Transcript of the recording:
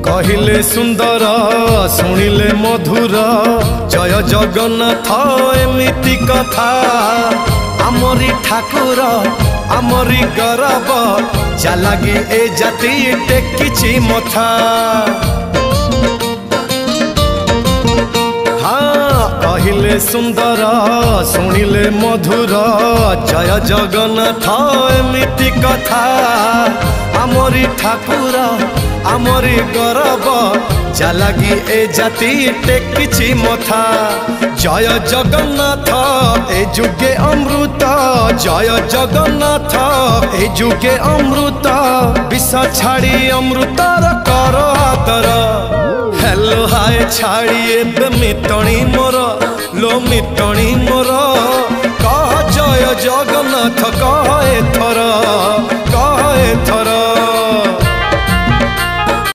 कहिले सुंदर शुणिले मधुर जय जगन्नाथ एमिति कथा आमरी ठाकुर आमरी गौरव जालागी ए जाति टेकिछि मथा। कहिले सुंदर शुणिले मधुर जय जगन्नाथ एमिति कथा आमरी ठाकुर आमरी गौरव जालागी ए जाति टेकिछि मथा। जय जगन्नाथ ए जुगे अमृत जय जगन्नाथ ए जुगे अमृत विष छाड़ी अमृतर कर आदर। हेलो हाय छाड़ी एबे मितणी मोर लो मितणी मोर कह जय जगन्नाथ कह एथर।